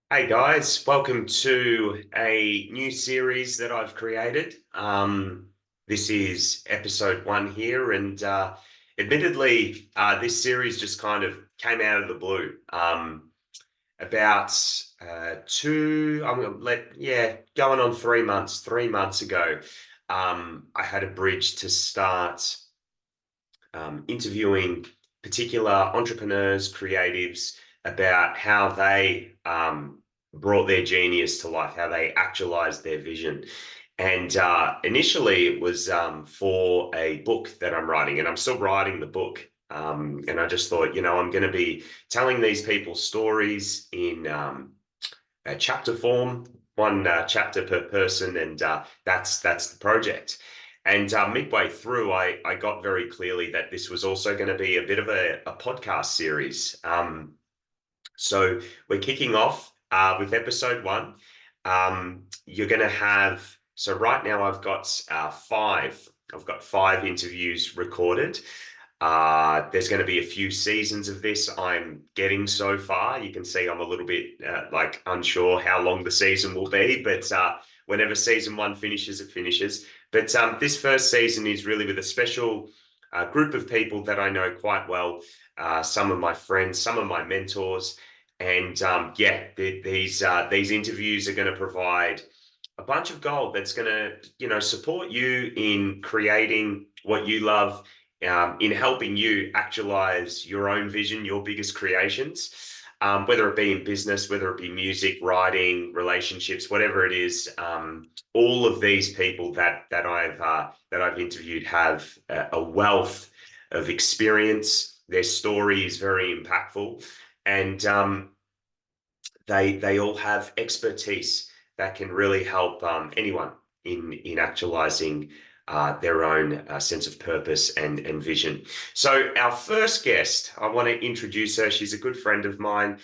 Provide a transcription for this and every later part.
Hey guys, welcome to a new series that I've created. This is episode one here, and admittedly, this series just kind of came out of the blue. About I'm gonna going on 3 months. 3 months ago, I had a bridge to start interviewing particular entrepreneurs, creatives about how they brought their genius to life, how they actualized their vision. And initially, it was for a book that I'm writing, and I'm still writing the book. And I just thought, I'm going to be telling these people stories in a chapter form, one chapter per person, and that's the project. And midway through, I got very clearly that this was also going to be a bit of a podcast series. So we're kicking off with episode one. You're going to have, so right now I've got five. I've got five interviews recorded. There's going to be a few seasons of this I'm getting so far. You can see I'm a little bit like unsure how long the season will be, but whenever season one finishes, it finishes. But this first season is really with a special group of people that I know quite well. Some of my friends, some of my mentors, and these interviews are going to provide a bunch of gold that's going to support you in creating what you love, in helping you actualize your own vision, your biggest creations, whether it be in business, whether it be music, writing, relationships, whatever it is. All of these people that I've interviewed have a wealth of experience. Their story is very impactful, and they all have expertise that can really help anyone in actualizing their own sense of purpose and vision. So our first guest, I want to introduce her. She's a good friend of mine.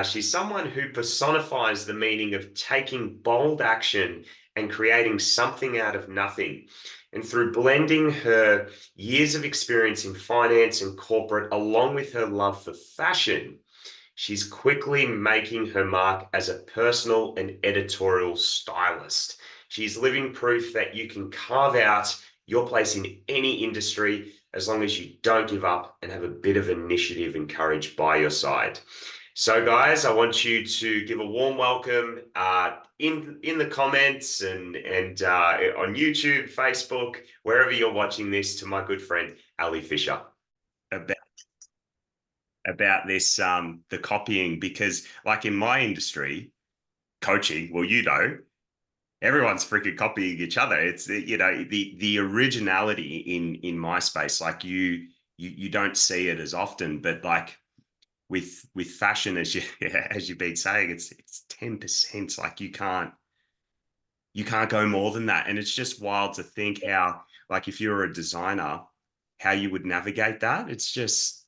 She's someone who personifies the meaning of taking bold action and creating something out of nothing. And through blending her years of experience in finance and corporate, along with her love for fashion, she's quickly making her mark as a personal and editorial stylist. She's living proof that you can carve out your place in any industry as long as you don't give up and have a bit of initiative and courage by your side. So, guys, I want you to give a warm welcome in the comments and on YouTube, Facebook, wherever you're watching this, to my good friend Ali Fisher. About this the copying, because like in my industry, coaching, well, everyone's freaking copying each other. It's the originality in my space, like you don't see it as often, but like with fashion, as you as you've been saying, it's 10%. Like you can't go more than that. And it's just wild to think how, like, if you're a designer, how you would navigate that. It's just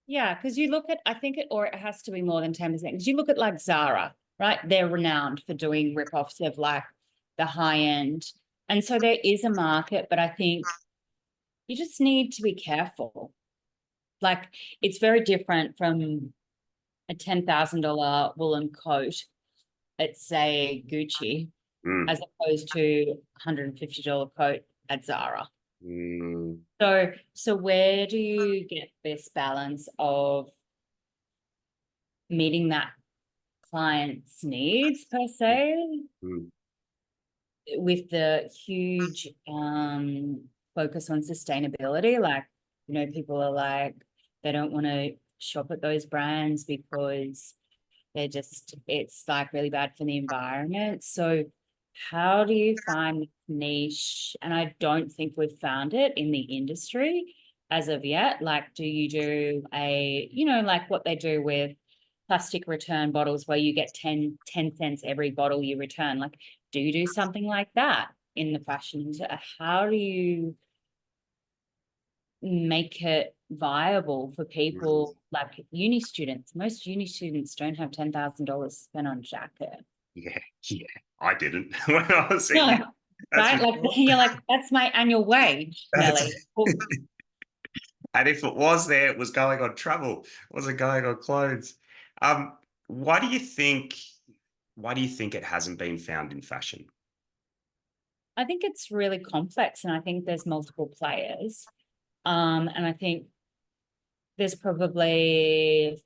Yeah, because you look at, I think it has to be more than 10%. Because you look at like Zara, right? They're renowned for doing ripoffs of like the high end. And so there is a market, but I think you just need to be careful. Like it's very different from a $10,000 woolen coat at, say, Gucci, mm, as opposed to $150 coat at Zara. mm, So where do you get this balance of meeting that client's needs per se, mm. with the huge focus on sustainability? Like, people are like, they don't want to shop at those brands because it's like really bad for the environment. So how do you find niche? And I don't think we've found it in the industry as of yet. Like, do you do like what they do with plastic return bottles where you get 10 cents every bottle you return? Like, do you do something like that in the fashion? How do you make it viable for people like uni students? Most uni students don't have $10,000 to spend on a jacket. Yeah, yeah. I didn't when I was a No, kid. That's for right? Like sure. you're like, that's my annual wage, That's Nelly. Well, and if it was there, it was going on travel. It wasn't going on clothes. Um, Why do you think it hasn't been found in fashion? I think it's really complex, and I think there's multiple players. And I think there's probably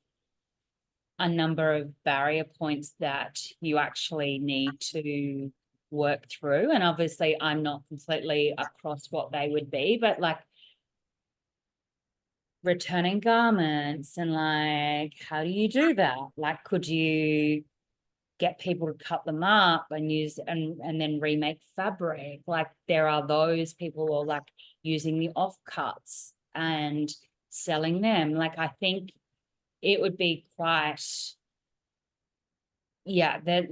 a number of barrier points that you actually need to work through. And obviously, I'm not completely across what they would be, but like returning garments and like, how do you do that? Like, could you get people to cut them up and use and then remake fabric? Like, there are those people who are like using the offcuts and selling them. Like, I think it would be quite, yeah, there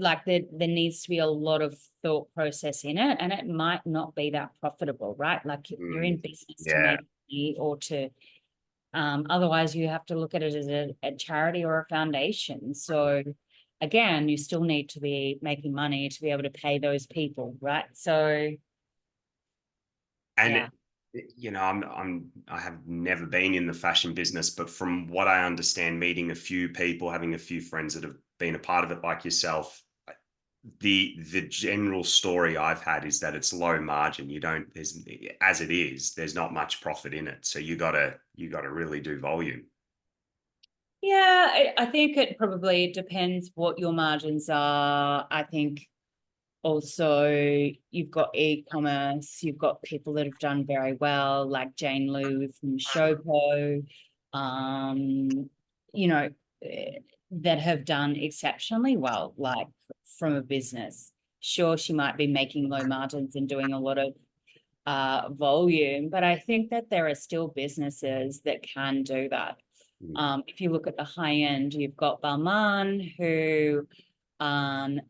needs to be a lot of thought process in it, and it might not be that profitable, right? Like, you're in Mm, business to yeah. make money or to otherwise you have to look at it as a charity or a foundation. So again, you still need to be making money to be able to pay those people, right? So And yeah. I have never been in the fashion business, but from what I understand, meeting a few people, having a few friends that have been a part of it, like yourself, the general story I've had is that it's low margin. You don't there's as it is, there's not much profit in it. So you gotta really do volume. Yeah, I think it probably depends what your margins are. I think also you've got e-commerce, you've got people that have done very well, like Jane Liu from Showpo, um, you know, that have done exceptionally well, like from a business. Sure, she might be making low margins and doing a lot of volume, but I think that there are still businesses that can do that. Mm, If you look at the high end, you've got Balmain, who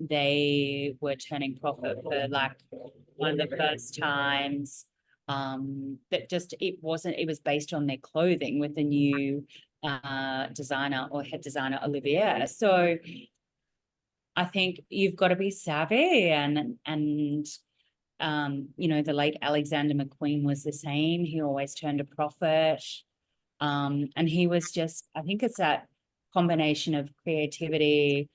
they were turning profit for like one of the first times. That just it was based on their clothing with the new designer or head designer Olivier. So I think you've got to be savvy and the late Alexander McQueen was the same. He always turned a profit. And he was just, I think it's that combination of creativity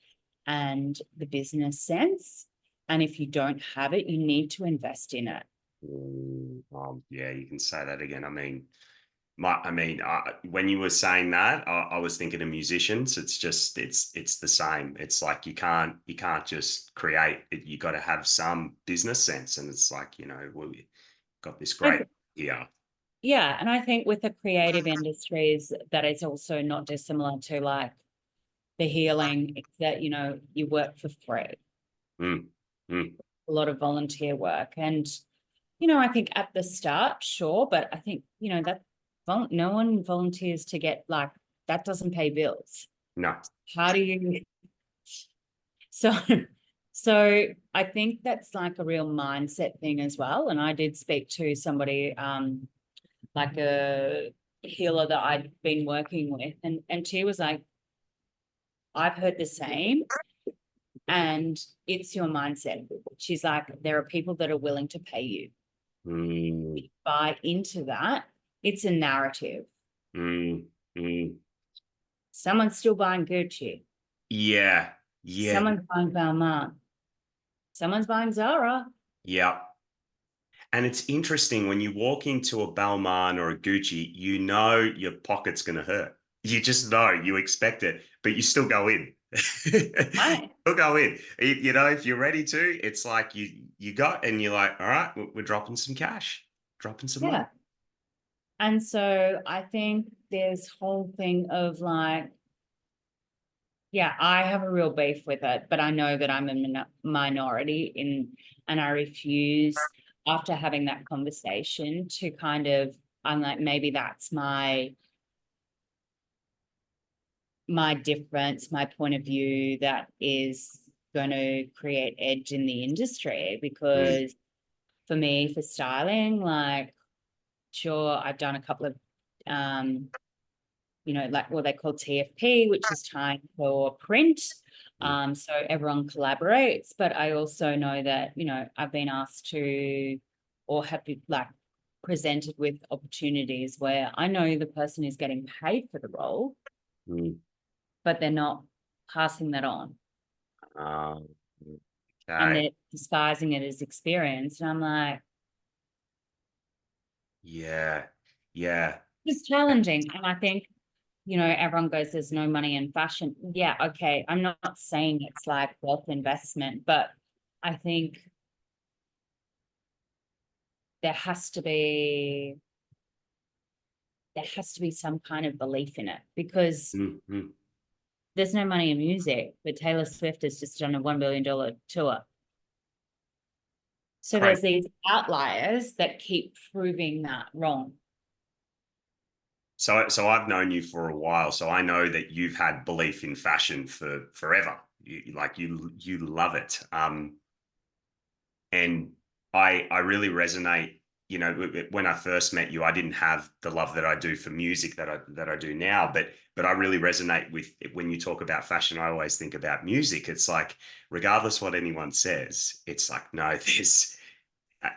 and the business sense. And if you don't have it, you need to invest in it. yeah, you can say that again. When you were saying that, I was thinking of musicians. It's just it's the same. It's like you can't just create it. You got to have some business sense, and it's like we got this I great here. Yeah, and I think with the creative industries, that is also not dissimilar to like the healing, that you work for free, Mm, mm, a lot of volunteer work. And I think at the start, sure, but I think that no one volunteers to get like that, doesn't pay bills. no. How do you so so I think that's like a real mindset thing as well. And I did speak to somebody like a healer that I'd been working with, and she was like, I've heard the same, and it's your mindset. She's like, there are people that are willing to pay you. Mm, Buy into that. It's a narrative. mm, mm. Someone's still buying Gucci. Yeah, yeah, Someone's buying Balmain. Someone's buying Zara. yeah. And it's interesting when you walk into a Balmain or a Gucci, you know your pocket's going to hurt. You just know, you expect it, but you still go in. Right. Still go in. If you're ready to, it's like you got, and you're like, all right, we're dropping some cash, dropping some money. Yeah. And so I think this whole thing of like, yeah, I have a real beef with it, but I know that I'm a minority and I refuse, after having that conversation, to kind of, I'm like, maybe that's my difference, my point of view that is going to create edge in the industry. Mm, Because for me, for styling, like, sure, I've done a couple of um like what they call TFP, which is time for print. mm, So everyone collaborates, but I also know that, I've been asked to, or have been like presented with opportunities where I know the person is getting paid for the role, mm, but they're not. passing that on, Um, and okay. they're disguising it as experience. And I'm like, Yeah. Yeah. it's challenging. And I think, everyone goes, there's no money in fashion. Yeah, okay. I'm not saying it's like wealth investment, but I think there has to be some kind of belief in it, because Mm-hmm. there's no money in music, but Taylor Swift has just done a $1 billion tour. So Great. there's these outliers that keep proving that wrong. So I've known you for a while, so I know that you've had belief in fashion for forever. You love it. And I really resonate. When I first met you, I didn't have the love that I do for music that I do now, but I really resonate with when you talk about fashion. I always think about music. It's like, regardless what anyone says, it's like, no, there's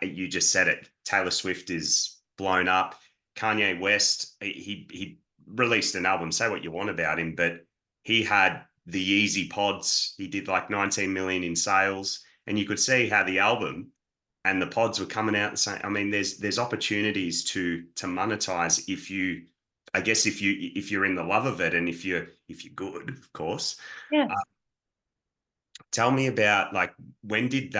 you just said it. Taylor Swift is blown up. Kanye West, he released an album. Say what you want about him, but he had the Yeezy pods. He did like 19 million in sales, and you could see how the album and the pods were coming out the same. I mean, there's opportunities to monetize if you, I guess, if you're in the love of it, and if you're good, of course. Yeah. Uh, Tell me about, like, when did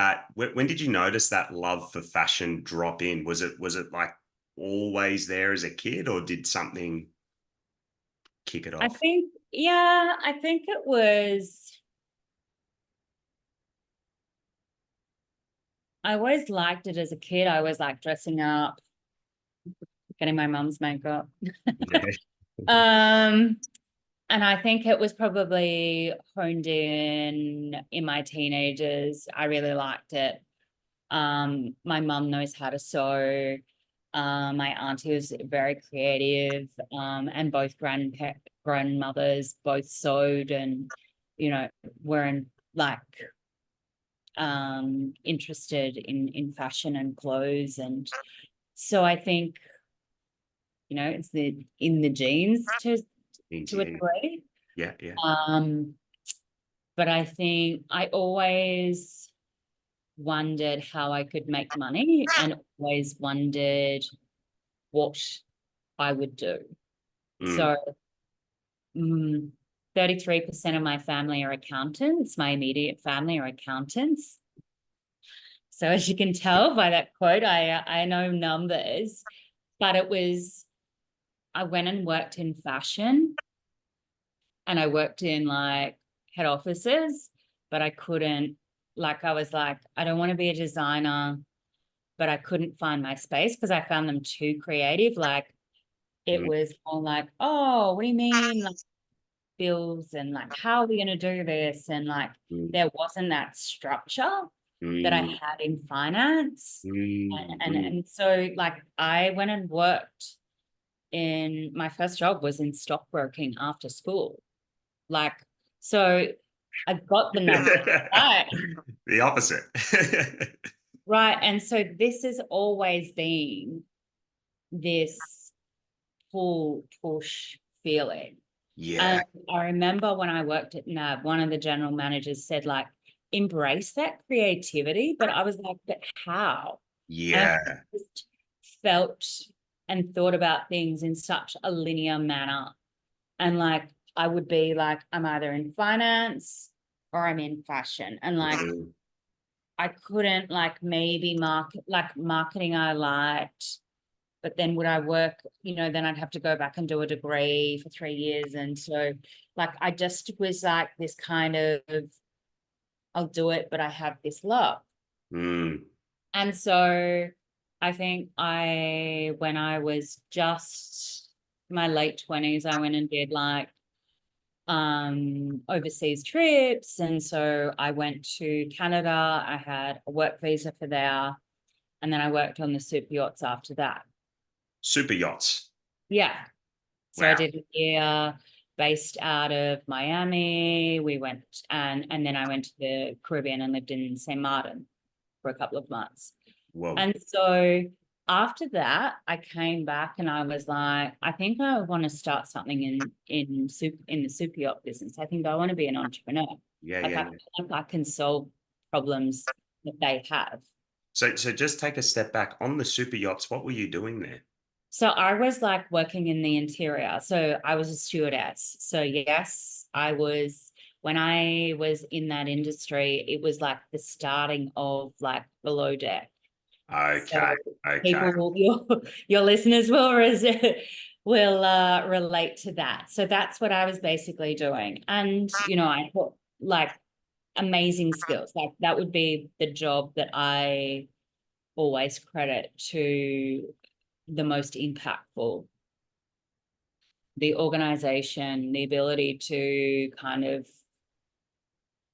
you notice that love for fashion drop in? Was it like always there as a kid, or did something kick it I off? think, yeah, I think it was, I always liked it as a kid. I always liked dressing up, getting my mum's makeup. Yeah. Um, and I think it was probably honed in my teenagers. I really liked it. My mum knows how to sew. My auntie was very creative, and both grandmothers both sewed, and were like interested in fashion and clothes. And so I think, it's in the genes to a Yeah, degree. yeah, yeah. Um, but I think I always wondered how I could make money, and always wondered what I would do. Mm. So 33% of my family are accountants. My immediate family are accountants. So as you can tell by that quote, I know numbers, but I went and worked in fashion, and I worked in like head offices, but I couldn't, like, I was like, I don't want to be a designer, but I couldn't find my space because I found them too creative. Like, it Mm. was all like, oh, what do you mean? Like, bills, and like, how are we going to do this? And like, Mm. there wasn't that structure that I Mm. had in finance. Mm. Mm. And so like I went and worked in, my first job was in stockbroking after school. Like, so I got the numbers right. The opposite. Right. And so this has always been this pull push feeling. Yeah, And I remember when I worked at NAB, one of the general managers said, like, embrace that creativity. But I was like, but how? And I yeah. just felt and thought about things in such a linear manner. And like, I would be like, I'm either in finance or I'm in fashion. And like, Mm. I couldn't, like, maybe marketing I liked, but then would I work, then I'd have to go back and do a degree for 3 years. And so like, I just was like this kind of, I'll do it, but I have this love. Mm. And so I think when I was just my late 20s, I went and did like overseas trips. And so I went to Canada. I had a work visa for there. And then I worked on the super yachts after that. Super yachts. Yeah. So I Wow. did a year based out of Miami. We went, and then I went to the Caribbean and lived in St. Martin for a couple of months. Whoa. And so after that, I came back and I was like, I think I want to start something in the super yacht business. I think I want to be an entrepreneur. Yeah, Like yeah, I yeah. feel like I can solve problems that they have. So just take a step back on the super yachts. What were you doing there? So I was like working in the interior. So I was a stewardess. So yes, I was when I was in that industry, it was like the starting of like below deck. So Okay, okay. people, your listeners will relate to that. So that's what I was basically doing. And I thought like amazing skills. Like that would be the job that I always credit to the most impactful. The organization, the ability to kind of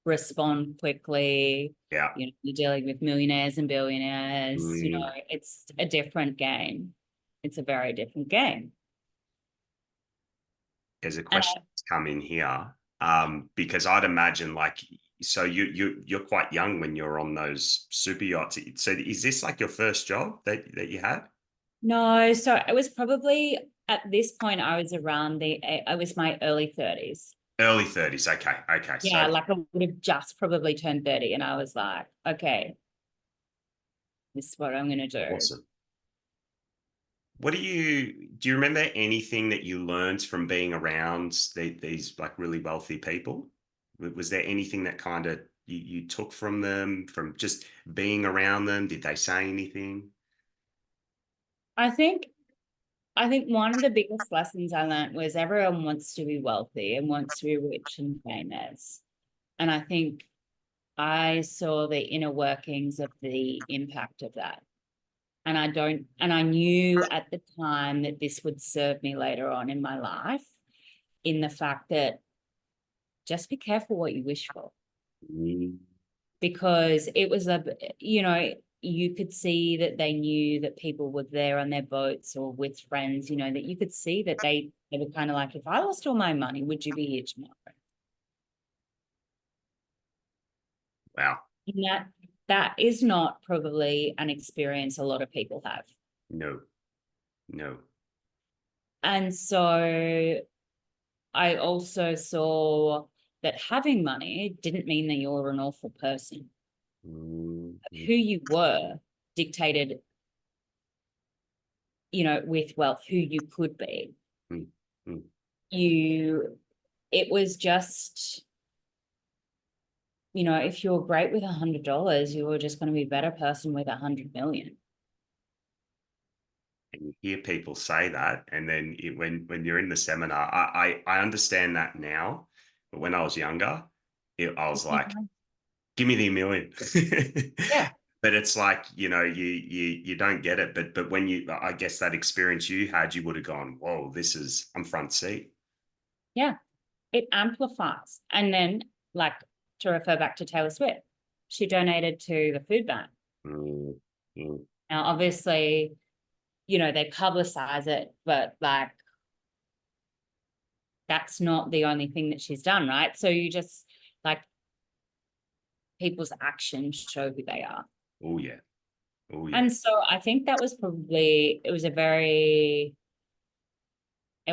respond quickly. Yeah. You're dealing with millionaires and billionaires. Mm. It's a different game. It's a very different game. There's a And question that's come in here. Because I'd imagine like so you're quite young when you're on those super yachts. So is this like your first job that you had? no, so it was probably at this point I was my early 30s. Early 30s. Okay. Okay. So Yeah, like I would have just probably turned 30 and I was like, okay, this is what I'm gonna do. awesome. What do you remember anything that you learned from being around these like really wealthy people? Was there anything that kind of you took from them from just being around them? Did they say anything? I think I think one of the biggest lessons I learned was everyone wants to be wealthy and wants to be rich and famous. And I think I saw the inner workings of the impact of that. And I knew at the time that this would serve me later on in my life, in the fact that just be careful what you wish for. Mm, Because it was you could see that they knew that people were there on their boats or with friends, that you could see that they were kind of like, if I lost all my money, would you be here tomorrow? wow. And that is not probably an experience a lot of people have. No, no. And so I also saw that having money didn't mean that you were an awful person. Mm, mm, Who you were dictated, with wealth, who you could be. mm, mm. You It was just, if you're great with $100, you were just going to be a better person with 100 million. And you hear people say that, and then when you're in the seminar, I understand that now, but when I was younger, I was like, give me the million. Yeah, But it's like, you don't get it. But when I guess that experience you had, you would have gone, whoa, I'm front seat. yeah, it amplifies. And then, like, to refer back to Taylor Swift, she donated to the food bank. Mm, mm, Now, obviously, they publicize it, but like, that's not the only thing that she's done, right? So you just like people's actions show who they are. oh yeah. Oh yeah. And so I think that was probably, it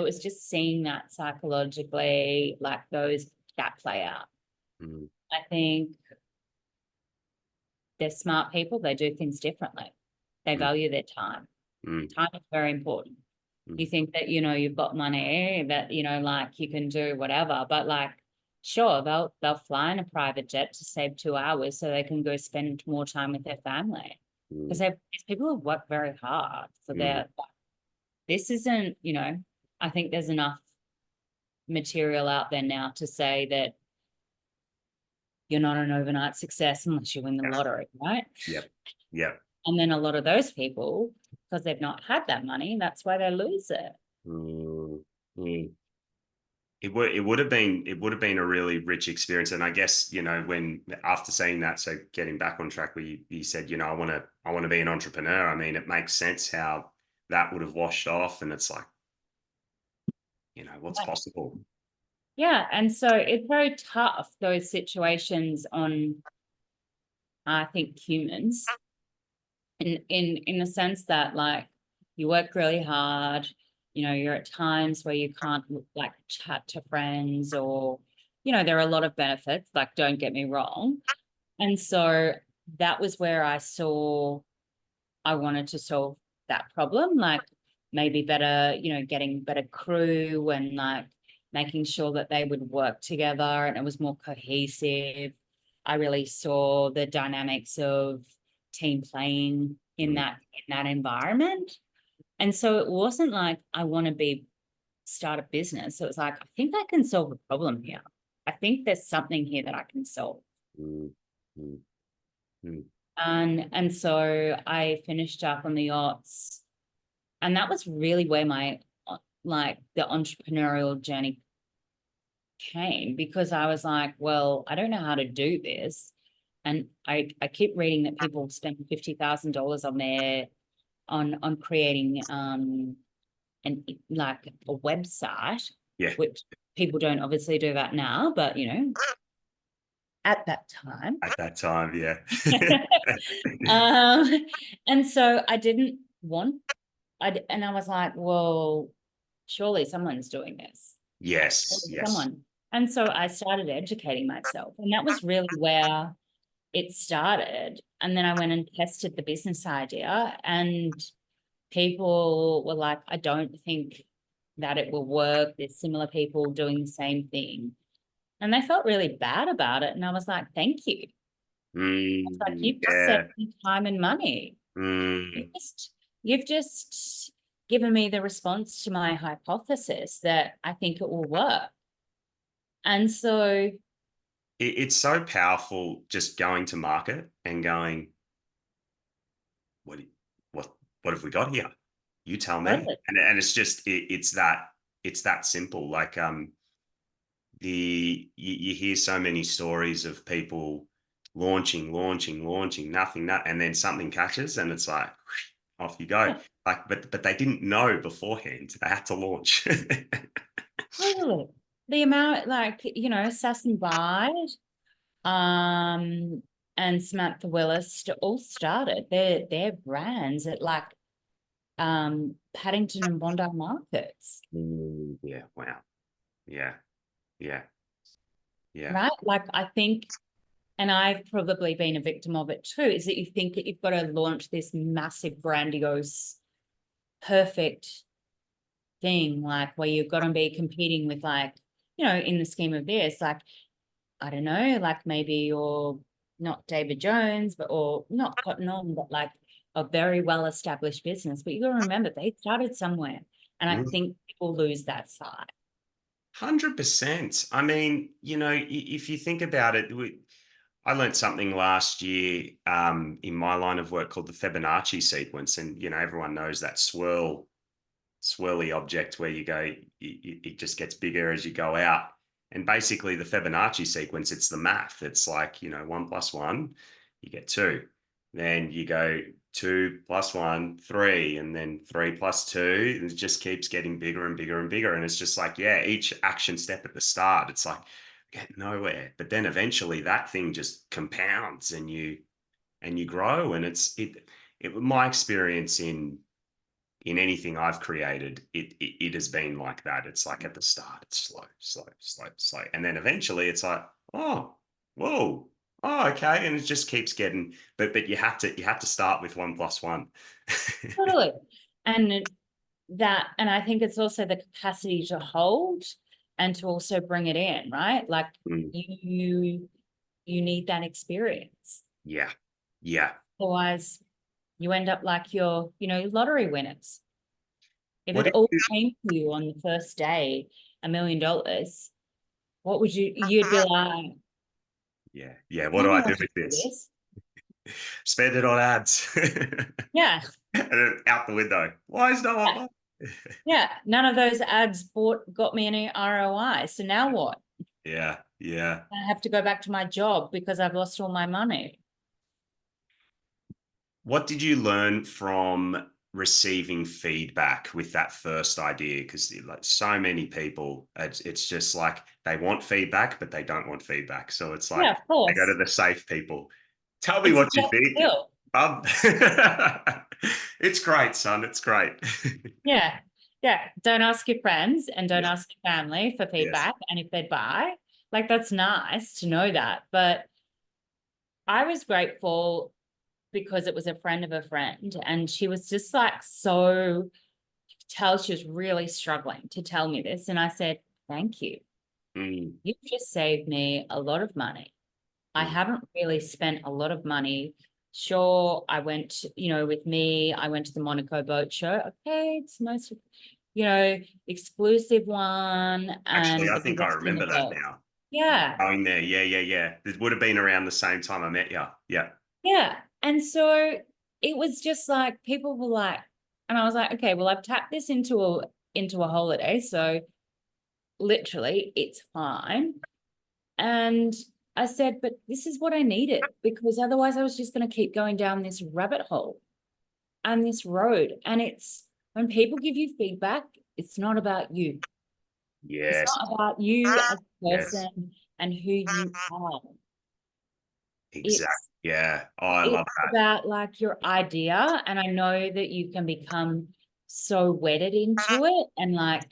was just seeing that psychologically, like that play out. Mm, I think they're smart people. They do things differently. They mm, value their time. mm, Time is very important. mm, You think that, you've got money that, like you can do whatever, but like, sure, they'll fly in a private jet to save 2 hours so they can go spend more time with their family. Because mm, these people have worked very hard for mm. this isn't, I think there's enough material out there now to say that you're not an overnight success unless you win the Yeah. lottery, right? Yep. Yep. And then a lot of those people, because they've not had that money, that's why they lose it. Mm, mm. It would have been a really rich experience, and I guess when after saying that, so getting back on track, where you said I want to be an entrepreneur. I mean, it makes sense how that would have washed off, and it's like what's possible. Yeah. And so it's very tough, those situations on, I think, humans, in the sense that like you work really hard, you're at times where you can't like chat to friends, or there are a lot of benefits, like don't get me wrong. And so that was where I saw I wanted to solve that problem, like maybe better, getting better crew, and like making sure that they would work together and it was more cohesive. I really saw the dynamics of team playing in Mm, that environment. And so it wasn't like I want to be start a business. So it was like, I think I can solve a problem here. I think there's something here that I can solve. mm, mm, mm. And so I finished up on the yachts, and that was really where my like the entrepreneurial journey came, because I was like, well, I don't know how to do this. And I keep reading that people spend $50,000 on their on creating and like a website, Yeah, which people don't obviously do that now, but at that time. at that time, yeah. um, and so I didn't want, and I was like, well, surely someone's doing this. Like, Yes, surely yes. someone. And so I started educating myself, and that was really where it started. And then I went and tested the business idea, and people were like, I don't think that it will work. There's similar people doing the same thing. And they felt really bad about it. And I was like, thank you. I was like, you've just saved Yeah. me time and money. You've Mm. just, you've just given me the response to my hypothesis that I think it will work. And so, It's so powerful just going to market and going, what, what, what have we got here? You tell me. totally. And it's just, it's that simple. Like, you hear so many stories of people launching, nothing, and then something catches and it's like, off you go. Yeah, Like, but they didn't know beforehand. They had to launch. totally. The amount, like, Sass and Bide, um, and Samantha Willis all started their brands at like Paddington and Bondi markets, Yeah. Wow. Yeah. Yeah. Yeah. right? Like I think, and I've probably been a victim of it too, is that you think that you've got to launch this massive, grandiose, perfect thing, like where you've got to be competing with like, in the scheme of this, like, I don't know, like maybe you're not David Jones, but or not Cotton On, but like a very well-established business. But you got to remember they started somewhere. And I think people lose that side. 100%. I mean, if you think about it, I learned something last year in my line of work called the Fibonacci sequence. And, everyone knows that swirly object where you go, it just gets bigger as you go out. And basically, the Fibonacci sequence, it's the math. It's like, 1 + 1, you get 2. Then you go 2 + 1, 3, and then 3 + 2. And it just keeps getting bigger and bigger and bigger. And it's just like, yeah, each action step at the start, it's like, get nowhere. But then eventually that thing just compounds and you grow. And my experience in anything I've created, it has been like that. It's like at the start, it's slow, slow, slow, slow. And then eventually it's like, oh, whoa, oh, okay. And it just keeps getting, but you have to start with 1 + 1. Totally. And and I think it's also the capacity to hold and to also bring it in, right? Like Mm, you you need that experience. yeah. Yeah. Otherwise, you end up like your, lottery winners. If What it if all you, came to you on the first day, $1 million, what would you'd be like, yeah, yeah. What no do I one do wants to with do this? this. Spend it on ads. Yeah. And then out the window. Why is no one buying? Yeah. None of those ads got me any ROI. So now what? Yeah, yeah. I have to go back to my job because I've lost all my money. What did you learn from receiving feedback with that first idea? Because like so many people, it's just like they want feedback, but they don't want feedback. So it's Yeah, like of they go to course. the safe people. Tell me It's a what you soft think. skill. Um, it's great, son. It's great. Yeah. Yeah. Don't ask your friends and don't Yes. ask your family for Yes. feedback. And if they buy, like that's nice to know that. But I was grateful because it was a friend of a friend. And she was just like, so tell she was really struggling to tell me this. And I said, thank you. Mm, You've just saved me a lot of money. I mm. haven't really spent a lot of money. Sure, I went, with me, I went to the Monaco boat show. Okay, it's the most, exclusive one Actually, and I the think I biggest in the remember that world. now. Yeah, Going there. Yeah, yeah, yeah. It would have been around the same time I met you. Yeah. yeah. And so it was just like people were like, and I was like, okay, well, I've tapped this into a holiday, so literally it's fine. And I said, but this is what I needed because otherwise I was just going to keep going down this rabbit hole and this road. And it's when people give you feedback, it's not about you. It's Yes. not about you as a Yes. person and who you are. Exactly. It's Yeah. Oh, I love it's that. about like your idea. And I know that you can become so wedded into it. And like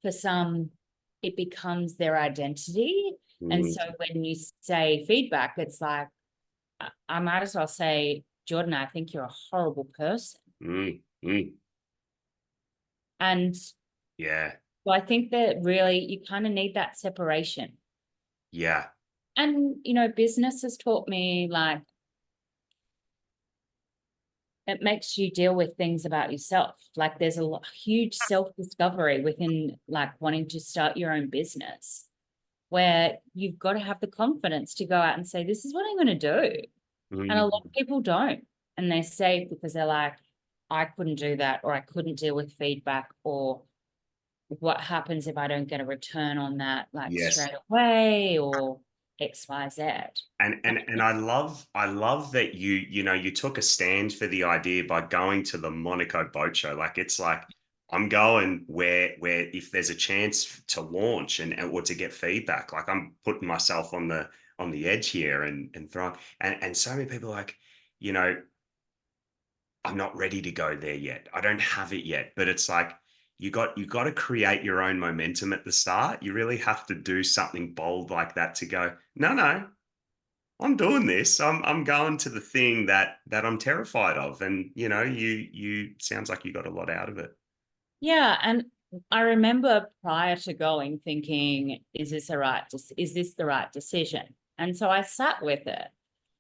for some, it becomes their identity. And Mm, so when you say feedback, it's like, I might as well say, Jordan, I think you're a horrible person. mm, mm. And Yeah. so I think that really you kind of need that separation. Yeah. And, business has taught me like it makes you deal with things about yourself. Like there's huge self-discovery within like wanting to start your own business where you've got to have the confidence to go out and say, this is what I'm going to do. And a lot Mm. of people don't. And they say because they're like, I couldn't do that, or I couldn't deal with feedback, or what happens if I don't get a return on that like Yes. straight away, or XYZ. And I love that you took a stand for the idea by going to the Monaco boat show. Like it's like I'm going where if there's a chance to launch and or to get feedback, like I'm putting myself on the edge here and throwing and so many people are like, you know, I'm not ready to go there yet. I don't have it yet. But it's like you got to create your own momentum at the start. You really have to do something bold like that to go, no, no, I'm doing this. I'm going to the thing that I'm terrified of. And you sounds like you got a lot out of it. Yeah, and I remember prior to going thinking, is this the right decision? And so I sat with it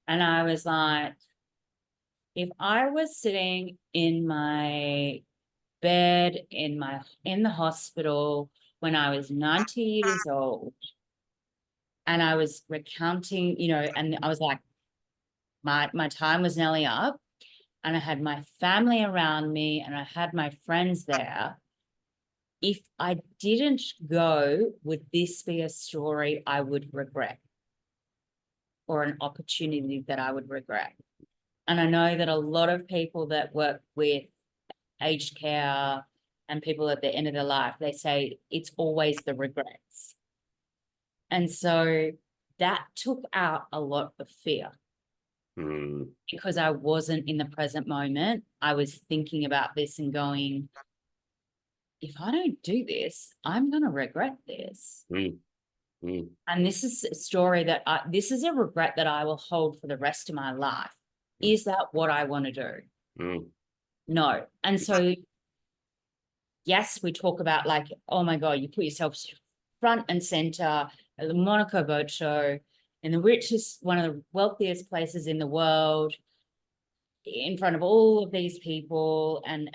and I was like, if I was sitting in my bed in the hospital when I was 90 years old and I was recounting, and I was like, my time was nearly up and I had my family around me and I had my friends there. If I didn't go, would this be a story I would regret or an opportunity that I would regret? And I know that a lot of people that work with aged care and people at the end of their life, they say it's always the regrets. And so that took out a lot of fear Mm, because I wasn't in the present moment. I was thinking about this and going, if I don't do this, I'm going to regret this. mm, mm, And this is a story this is a regret that I will hold for the rest of my life. mm, Is that what I want to do? mm. No. And so, yes, we talk about like, oh my God, you put yourself front and center at the Monaco Boat Show in the richest, one of the wealthiest places in the world, in front of all of these people and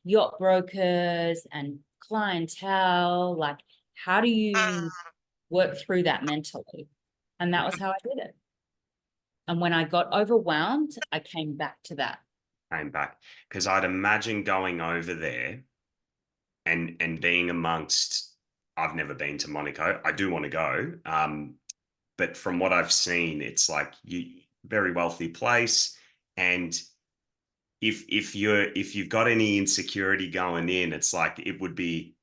yacht brokers and clientele. Like, how do you work through that mentally? And that was how I did it. And when I got overwhelmed, I came back to that. Came back because I'd imagine going over there and being amongst. I've never been to Monaco. I do want to go. But from what I've seen, it's like you very wealthy place, and if you've got any insecurity going in, it's like it would be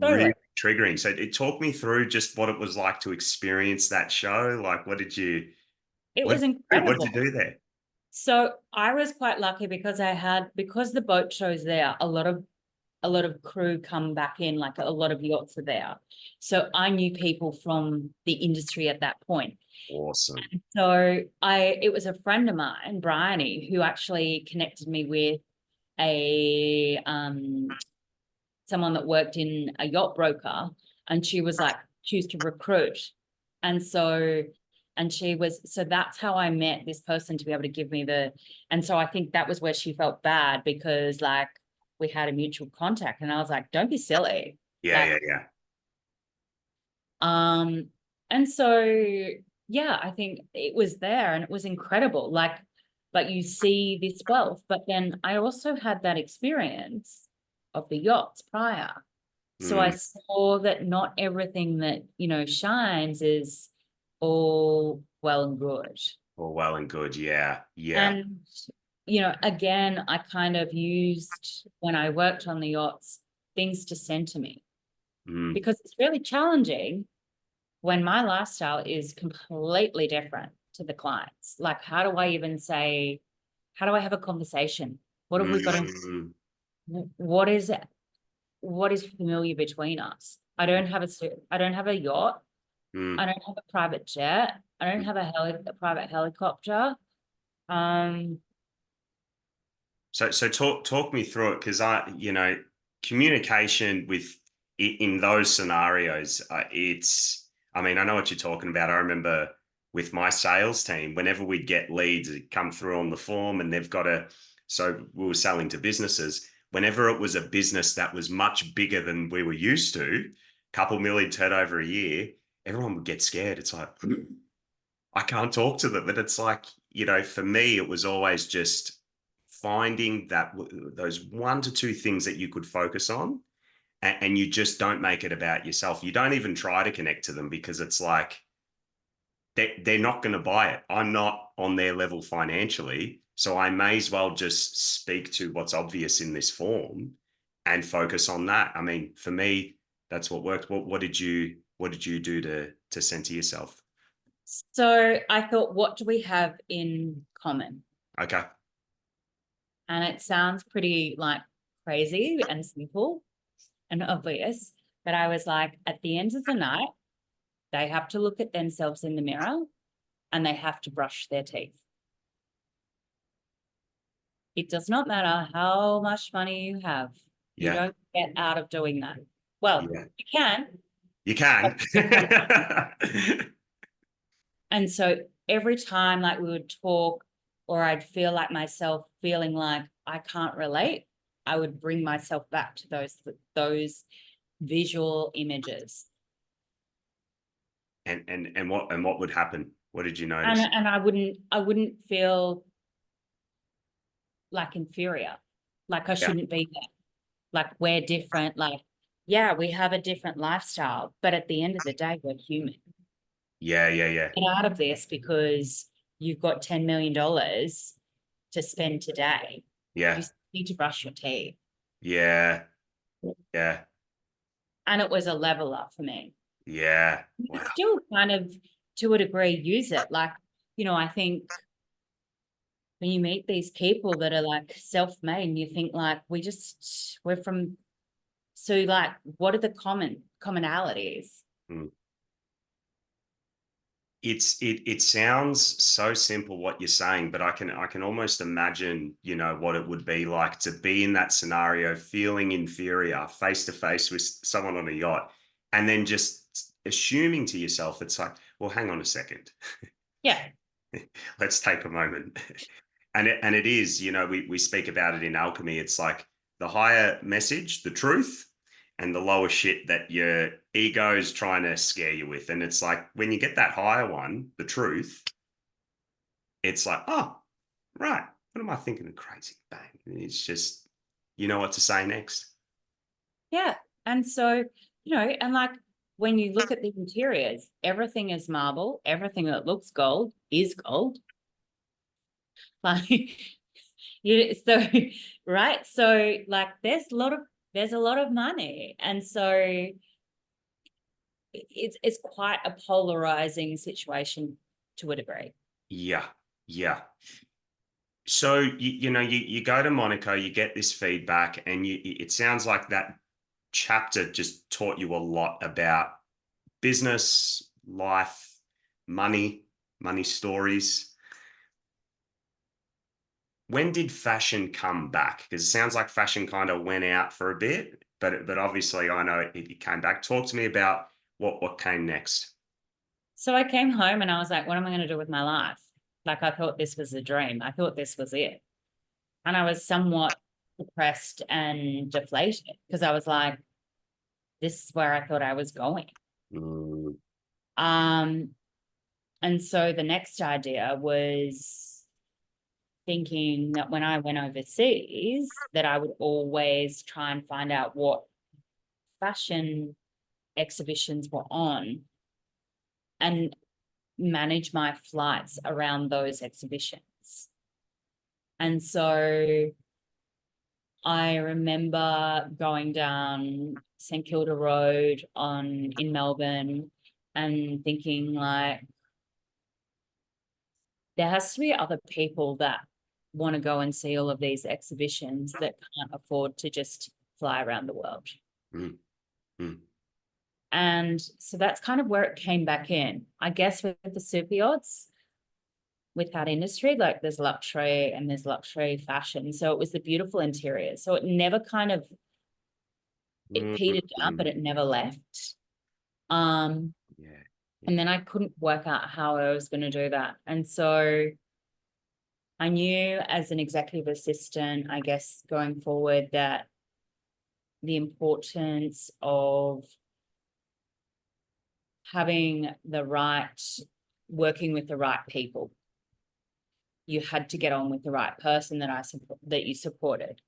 Totally. really triggering. So it talked me through just what it was like to experience that show. Like, what did you It what was did you do incredible. there? So I was quite lucky because because the boat show's there, a lot of crew come back in, like a lot of yachts are there. So I knew people from the industry at that point. Awesome. So it was a friend of mine, Bryony, who actually connected me with a someone that worked in a yacht broker, and she was like, she used to recruit. And so so that's how I met this person to be able to give me and so I think that was where she felt bad because like we had a mutual contact and I was like, don't be silly. Yeah, Like, yeah, yeah. um, and so yeah, I think it was there and it was incredible. Like, but you see this wealth, but then I also had that experience of the yachts prior. So I Mm. saw that not everything that, shines is all well and good. All well and good. Yeah, yeah. And, again, I kind of used when I worked on the yachts, things to send to me Mm, because it's really challenging when my lifestyle is completely different to the clients. Like, how do I have a conversation? What have we got in? mm, What is it? What is familiar between us? I don't have a yacht. I mm. don't have a private jet. I don't Mm. have a private helicopter. Um, So talk me through it because communication in those scenarios, I mean, I know what you're talking about. I remember with my sales team, whenever we'd get leads, it come through on the form and so we were selling to businesses. Whenever it was a business that was much bigger than we were used to, couple million turnover a year, everyone would get scared. It's like, I can't talk to them. And it's like, for me, it was always just finding those one to two things that you could focus on, and you just don't make it about yourself. You don't even try to connect to them because it's like they're not going to buy it. I'm not on their level financially. So I may as well just speak to what's obvious in this form and focus on that. I mean, for me, that's what worked. What did you do to center yourself? so I thought, what do we have in common? Okay. And it sounds pretty like crazy and simple and obvious, but I was like, at the end of the night, they have to look at themselves in the mirror and they have to brush their teeth. It does not matter how much money you have. You Yeah. don't get out of doing that. Well, Yeah. you can, You but can. and so every time like we would talk or I'd feel like myself feeling like I can't relate, I would bring myself back to those visual images. And what would happen? What did you And notice? and I wouldn't feel like inferior, like I Yeah. shouldn't be there. Like we're different, like yeah, we have a different lifestyle, but at the end of the day, we're human. Yeah, yeah, yeah. Get out of this because you've got $10 million to spend today. Yeah. You need to brush your teeth. Yeah. Yeah. And it was a leveler for me. Yeah. You Wow. could still kind of, to a degree, use it. Like, I think when you meet these people that are like self-made and you think like, we're from, so like, what are the commonalities? Mm. It sounds so simple what you're saying, but I can almost imagine, what it would be like to be in that scenario, feeling inferior face to face with someone on a yacht, and then just assuming to yourself, it's like, well, hang on a second. Yeah. Let's take a moment. And it is, we speak about it in alchemy. It's like the higher message, the truth, and the lower shit that your ego is trying to scare you with. And it's like when you get that higher one, the truth, it's like, oh, right. What am I thinking of crazy? Bang. And it's just, you know what to say next. Yeah. And so, and like when you look at the interiors, everything is marble, everything that looks gold is gold. Like so right. So like there's a lot of money. And so it's quite a polarizing situation to a degree. Yeah. Yeah. So you go to Monaco, you get this feedback, and it sounds like that chapter just taught you a lot about business, life, money, money stories. When did fashion come back? Because it sounds like fashion kind of went out for a bit, but obviously I know it came back. Talk to me about what came next. So I came home and I was like, what am I going to do with my life? Like, I thought this was a dream. I thought this was it. And I was somewhat depressed and deflated because I was like, this is where I thought I was going. Mm, Um, and so the next idea was thinking that when I went overseas, that I would always try and find out what fashion exhibitions were on and manage my flights around those exhibitions. And so I remember going down St Kilda Road in Melbourne and thinking like, there has to be other people that want to go and see all of these exhibitions that can't afford to just fly around the world. mm, mm, And so that's kind of where it came back in. I guess with the super yachts, with that industry, like there's luxury and there's luxury fashion. So it was the beautiful interior. So it never kind of, it mm, petered down, but mm. it never left. Um, Yeah, and yeah. then I couldn't work out how I was going to do that. And so I knew as an executive assistant, I guess going forward, that the importance of having the right, working with the right people. You had to get on with the right person that you supported.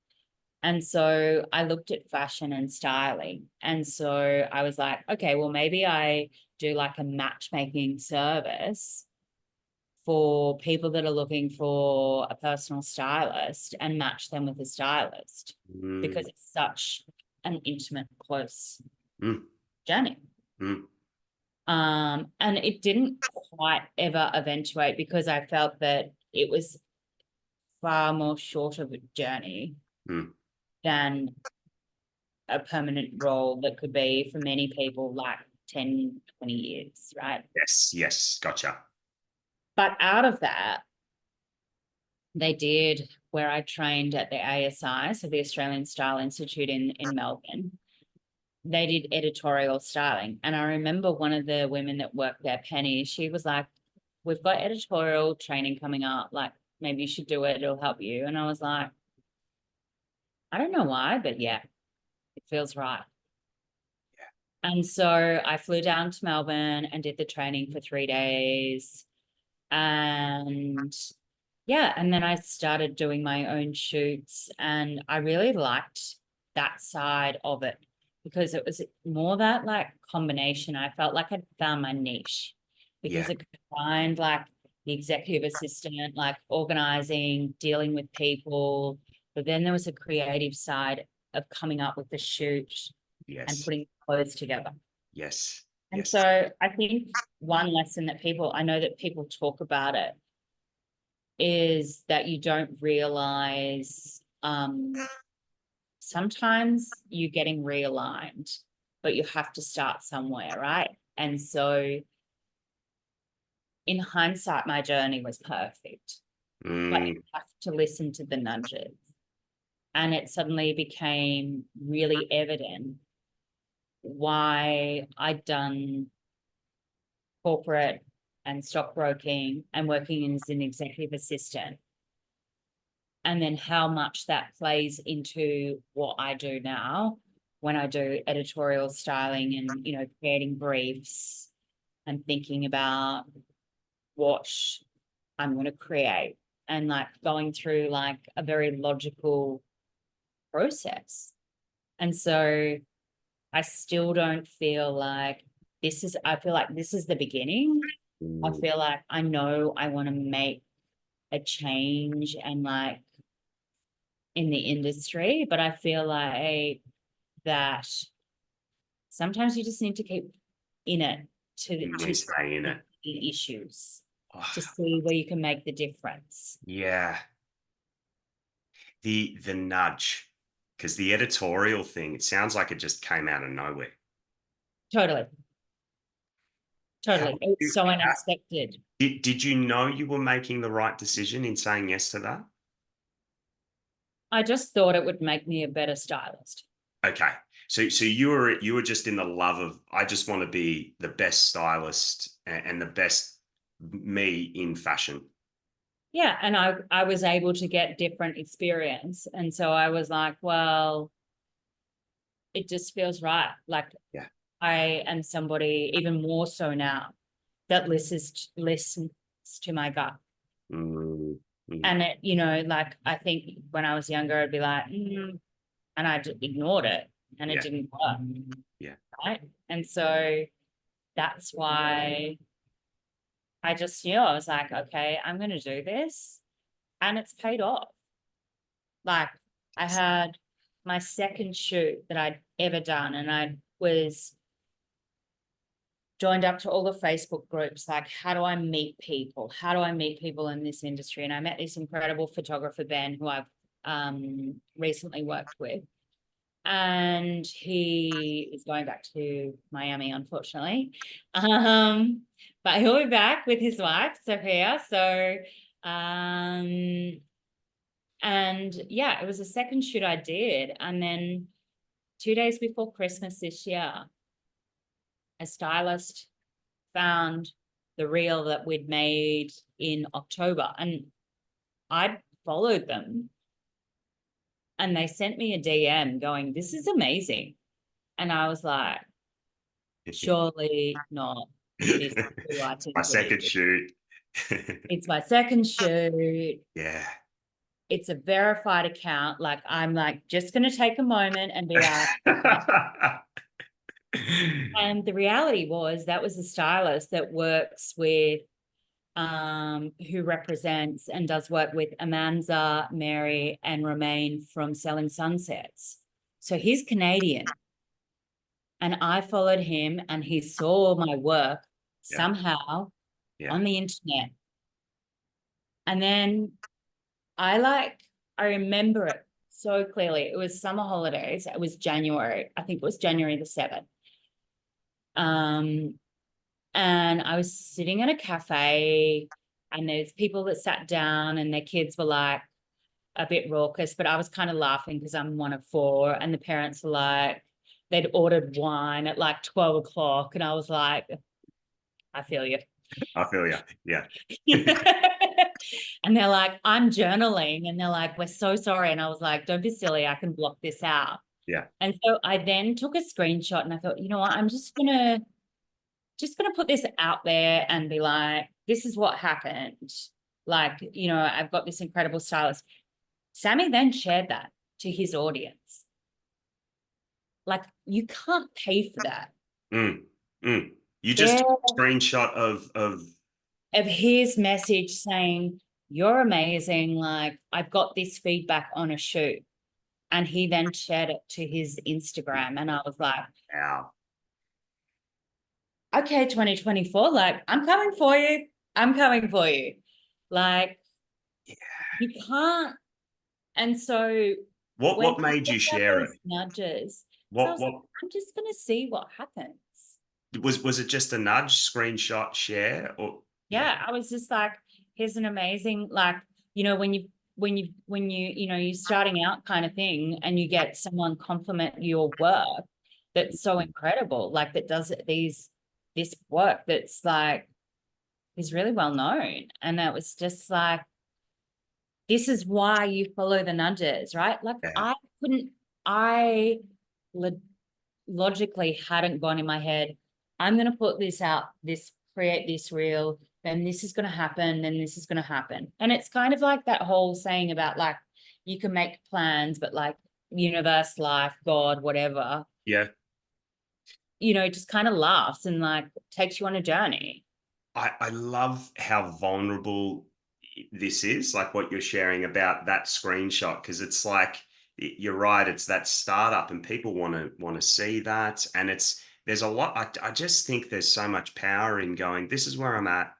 And so I looked at fashion and styling. And so I was like, okay, well, maybe I do like a matchmaking service for people that are looking for a personal stylist and match them with a stylist Mm, because it's such an intimate, close mm, journey. mm, And it didn't quite ever eventuate because I felt that it was far more short of a journey mm. than a permanent role that could be for many people like 10, 20 years, right? Yes, yes, gotcha. But out of that, they did where I trained at the ASI, so the Australian Style Institute in Melbourne. They did editorial styling. And I remember one of the women that worked there, Penny, she was like, we've got editorial training coming up. Like, maybe you should do it. It'll help you. And I was like, I don't know why, but yeah, it feels right. And so I flew down to Melbourne and did the training for 3 days. And yeah, and then I started doing my own shoots. And I really liked that side of it because it was more that like combination. I felt like I'd found my niche because Yeah, it combined like the executive assistant, like organizing, dealing with people. But then there was a creative side of coming up with the shoot and yes, putting clothes together. yes, And yes. so I think one lesson that I know that people talk about it is that you don't realize sometimes you're getting realigned, but you have to start somewhere, right? And so in hindsight, my journey was perfect, but you Mm, have to listen to the nudges. And it suddenly became really evident why I'd done corporate and stockbroking and working as an executive assistant, and then how much that plays into what I do now when I do editorial styling and, creating briefs and thinking about what I'm going to create and like going through like a very logical process. And so I still don't feel like I feel like this is the beginning. I mm, feel like I know I want to make a change and like in the industry, but I feel like that sometimes you just need to keep in it to you stay in see it. the issues, Oh, to see where you can make the difference. yeah. the nudge, because the editorial thing, it sounds like it just came out of nowhere. Totally. How Totally. It's so how unexpected. did you know you were making the right decision in saying yes to that? I just thought it would make me a better stylist. Okay. So you were just in the love of, I just want to be the best stylist and the best me in fashion. Yeah, and I was able to get different experience. And so I was like, well, it just feels right. Like Yeah. I am somebody even more so now that listens to my gut. Mm, mm, And it, like I think when I was younger, I'd be like, and I just ignored it and it yeah. didn't work. Yeah. Right. And so that's why I just knew I was like, okay, I'm going to do this. And it's paid off. Like I had my second shoot that I'd ever done, and I was joined up to all the Facebook groups, like, how do I meet people? How do I meet people in this industry? And I met this incredible photographer, Ben, who I've recently worked with. And he is going back to Miami, unfortunately. But he'll be back with his wife, Sophia. So, and yeah, it was the second shoot I did. And then 2 days before Christmas this year, a stylist found the reel that we'd made in October, and I'd followed them, and they sent me a DM going, "This is amazing." And I was like, surely not. This is who I My think it second is. shoot. It's my second shoot. Yeah. It's a verified account. Like, I'm like, just going to take a moment and be like, okay. And the reality was that was the stylist that works with, who represents and does work with Amanza, Mary, and Romain from Selling Sunsets. So he's Canadian. And I followed him, and he saw my work Yeah. somehow Yeah. on the internet. And then I remember it so clearly. It was summer holidays. It was January. I think it was January the 7th. And I was sitting in a cafe, and there's people that sat down and their kids were like a bit raucous, but I was kind of laughing because I'm one of four, and the parents were like, they'd ordered wine at like 12 o'clock. And I was like, I feel you. I feel you. Yeah. And they're like, I'm journaling. And they're like, we're so sorry. And I was like, don't be silly. I can block this out. Yeah. And so I then took a screenshot, and I thought, you know what? I'm just gonna put this out there and be like, this is what happened. Like, I've got this incredible stylist. Sammy then shared that to his audience. Like, you can't pay for that. Mm, mm. You just There took a screenshot of his message saying, you're amazing. Like, I've got this feedback on a shoot. And he then shared it to his Instagram. And I was like, wow. okay, 2024, like, I'm coming for you. I'm coming for you. Like, Yeah. you can't. And so when What I made get you share those it? nudges, so I was like, What I'm just going to see what happens. was it just a nudge screenshot share or yeah. Yeah, I was just like, here's an amazing, like, you're starting out kind of thing, and you get someone compliment your work that's so incredible, like that does this work that's like is really well known. And it was just like, this is why you follow the nudges, right? Like Yeah. I logically hadn't gone in my head, I'm going to put this out, create this reel, then this is going to happen, then this is going to happen. And it's kind of like that whole saying about like, you can make plans, but like universe, life, God, whatever, Yeah. just kind of laughs and like takes you on a journey. I love how vulnerable this is, like what you're sharing about that screenshot, because it's like you're right, it's that startup and people want to see that. And there's a lot. I just think there's so much power in going, this is where I'm at,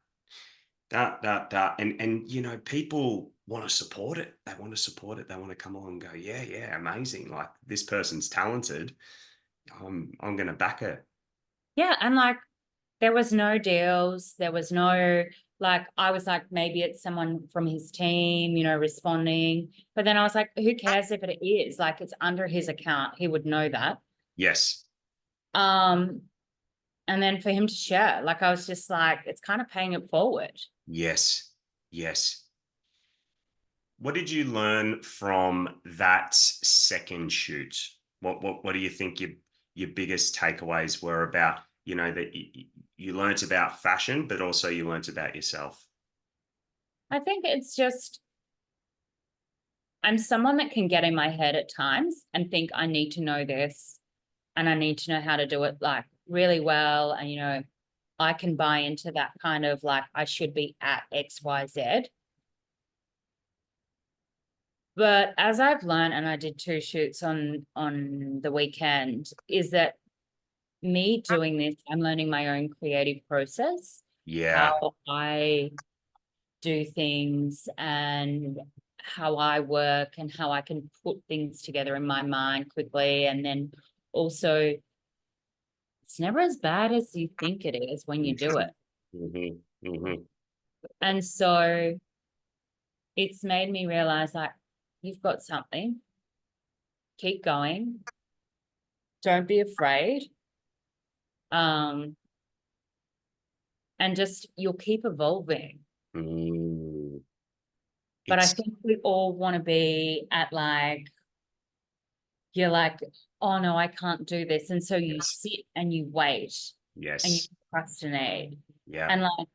that. And people want to support it. They want to support it. They want to come along and go, yeah, yeah, amazing. Like this person's talented. I'm going to back her. Yeah, and like there was no deals. There was no, like, I was like, maybe it's someone from his team, responding. But then I was like, who cares if it is? Like, it's under his account. He would know that. Yes. Um, and then for him to share, like, I was just like, it's kind of paying it forward. Yes. Yes. What did you learn from that second shoot? What do you think your biggest takeaways were about, that you learnt about fashion, but also you learnt about yourself? I think it's just, I'm someone that can get in my head at times and think I need to know this and I need to know how to do it like really well. And, I can buy into that kind of like, I should be at XYZ. But as I've learned, and I did 2 shoots on the weekend, is that me doing this, I'm learning my own creative process, Yeah. how I do things and how I work and how I can put things together in my mind quickly. And then also, it's never as bad as you think it is when you do it. Hmm. Hmm. And so it's made me realize like, you've got something, keep going, don't be afraid. Um, and just you'll keep evolving. Mm. But I It's think we all want to be at like, you're like, oh no, I can't do this. And so you yes. sit and you wait and you Yes. procrastinate. Yeah. And like,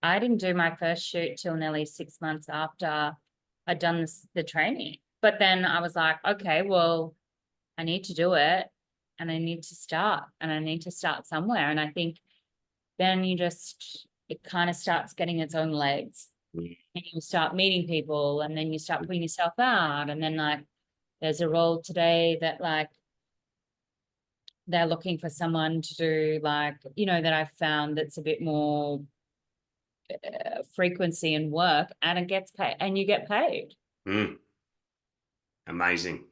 I didn't do my first shoot till nearly 6 months after I'd done the training. But then I was like, okay, well, I need to do it and I need to start and I need to start somewhere. And I think then it kind of starts getting its own legs Mm. and you start meeting people and then you start putting yourself out. And then like, there's a role today that like, they're looking for someone to do like, that I've found that's a bit more frequency and work and it gets paid and you get paid. Mm. Amazing.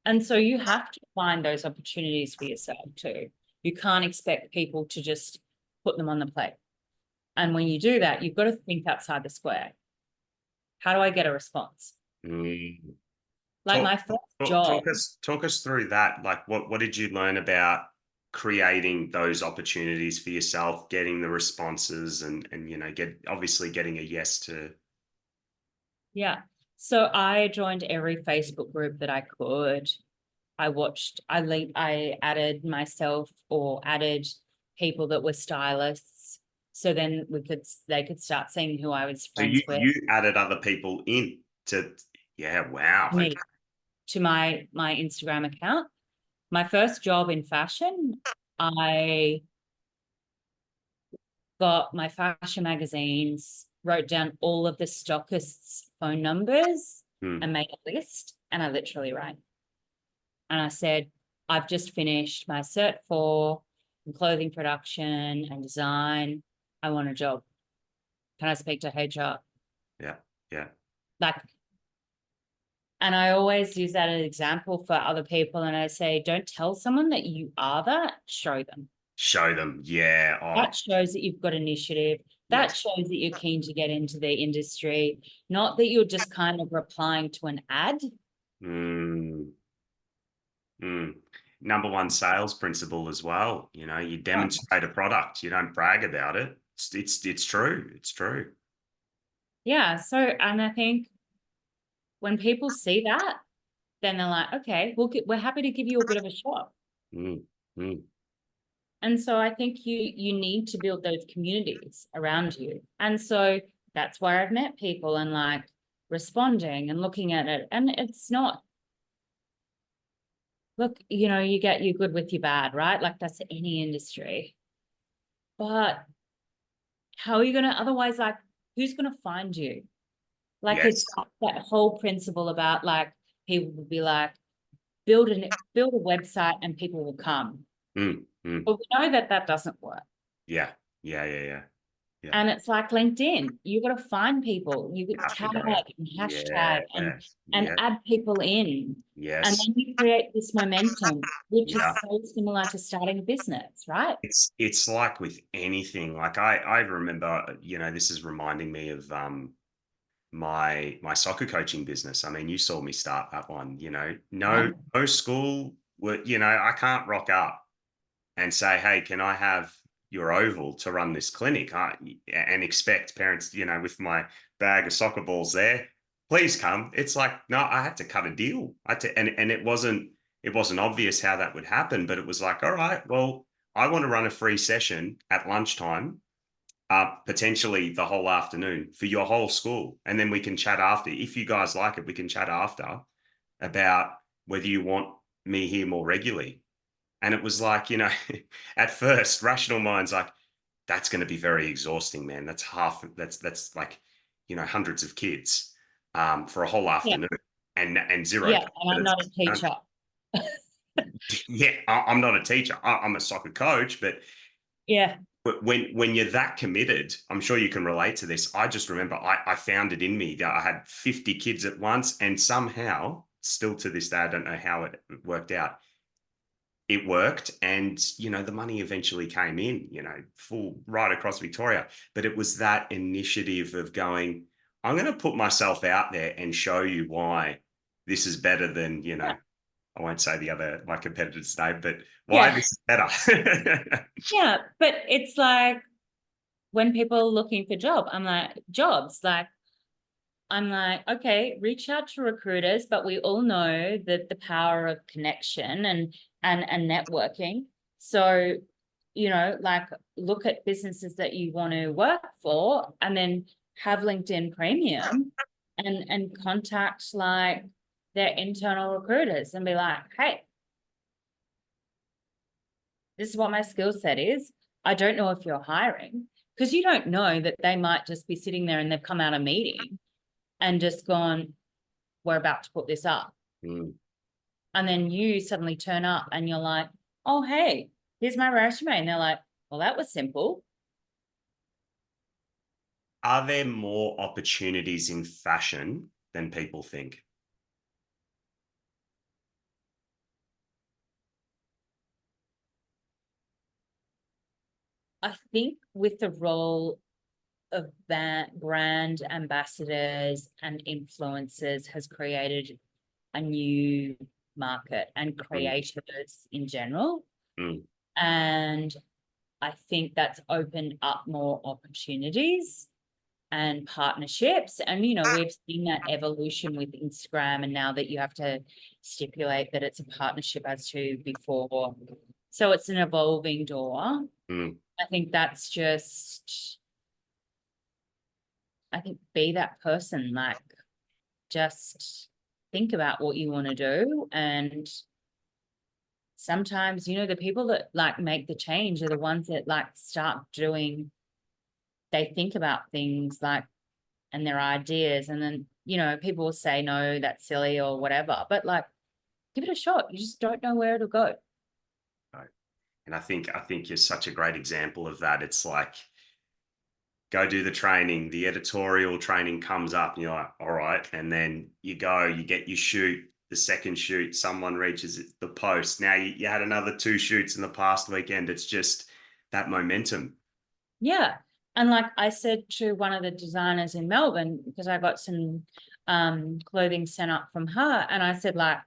And so you have to find those opportunities for yourself too. You can't expect people to just put them on the plate. And when you do that, you've got to think outside the square. How do I get a response? Mm. Like Talk, my first talk, job, talk us through that. Like, what did you learn about creating those opportunities for yourself, getting the responses, and obviously getting a yes to. yeah. So I joined every Facebook group that I could. I added myself or added people that were stylists. So then they could start seeing who I was So you friends with. you added other people in to. Yeah, wow. Okay. Me to my Instagram account. My first job in fashion, I got my fashion magazines, wrote down all of the stockists' phone numbers Hmm. and made a list. And I literally rang. And I said, I've just finished my Cert 4 in clothing production and design. I want a job. Can I speak to HR? Yeah, yeah. Like, and I always use that as an example for other people. And I say, don't tell someone that you are that, show them. Show them. Yeah. Oh, That shows that you've got initiative. That yes. shows that you're keen to get into the industry, not that you're just kind of replying to an ad. Mm, mm. Number one sales principle as well. You Oh, demonstrate a product. You don't brag about it. It's true. It's true. yeah. So, and I think when people see that, then they're like, okay, we're happy to give you a bit of a shot. Mm, mm. And so I think you need to build those communities around you. And so that's where I've met people and like responding and looking at it. And it's not, look, you're good with your bad, right? Like that's any industry. But how are you going to, otherwise, like, who's going to find you? Like it's Yes. that whole principle about like, people will be like, build a website and people will come. Mm, mm. But we know that that doesn't work. Yeah. Yeah. Yeah. Yeah. Yeah. And it's like LinkedIn. You got to find people. You could Have to tag go. and Yeah. hashtag and Yeah. add people in. And Yes. then you create this momentum, which Yeah. is so similar to starting a business, right? It's like with anything. Like I remember, this is reminding me of my soccer coaching business. I mean, you saw me start that one, Yeah. no school would, I can't rock up and say, hey, can I have your oval to run this clinic? And expect parents, with my bag of soccer balls there, please come. It's like, no, I had to cut a deal. And it wasn't obvious how that would happen, but it was like, all right, well, I want to run a free session at lunchtime, potentially the whole afternoon for your whole school. And then we can chat after. If you guys like it, we can chat after about whether you want me here more regularly. And it was like, at first, rational minds like, that's going to be very exhausting, man. That's like, hundreds of kids for a whole Yeah. afternoon and zero Yeah. And I'm confidence. not a teacher. Yeah, I'm not a teacher. I'm a soccer coach, but Yeah. when you're that committed, I'm sure you can relate to this. I just remember I found it in me that I had 50 kids at once, and somehow, still to this day, I don't know how it worked out. It worked, and the money eventually came in, full right across Victoria. But it was that initiative of going, I'm going to put myself out there and show you why this is better than, I won't say the other my competitor's name, but why Yeah. this is better. Yeah. But it's like when people are looking for jobs, like I'm like, okay, reach out to recruiters, but we all know that the power of connection and networking. So, like look at businesses that you want to work for and then have LinkedIn Premium and contact like their internal recruiters and be like, hey, this is what my skill set is. I don't know if you're hiring because you don't know that they might just be sitting there and they've come out of meeting and just gone, we're about to put this up. Mm. And then you suddenly turn up and you're like, oh, hey, here's my resume. And they're like, well, that was simple. Are there more opportunities in fashion than people think? I think with the role of brand ambassadors and influencers has created a new market and Mm, creators in general. mm, And I think that's opened up more opportunities and partnerships. And, we've seen that evolution with Instagram. And now that you have to stipulate that it's a partnership as to before. So it's an evolving door. mm. I think that's just, I think be that person, like just think about what you want to do. And sometimes, the people that like make the change are the ones that like start doing, they think about things like and their ideas. And then, people will say, no, that's silly or whatever. But like, give it a shot. You just don't know where it'll go. Right. And I think you're such a great example of that. It's like, go do the training, the editorial training comes up, and you're like, all right. And then you go, you get your shoot, the second shoot, someone reaches the post. Now you had another two shoots in the past weekend. It's just that momentum. Yeah. And like I said to one of the designers in Melbourne, because I got some clothing sent up from her, and I said, like,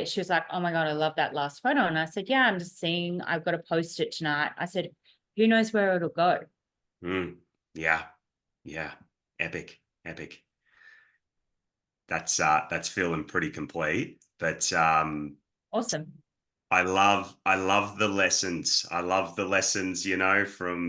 she was like, oh my God, I love that last photo. And I said, yeah, I'm just seeing, I've got to post it tonight. I said, who knows where it'll go? Mm, yeah. Yeah. Epic. Epic. That's feeling pretty complete. But Awesome. I love the lessons. I love the lessons, from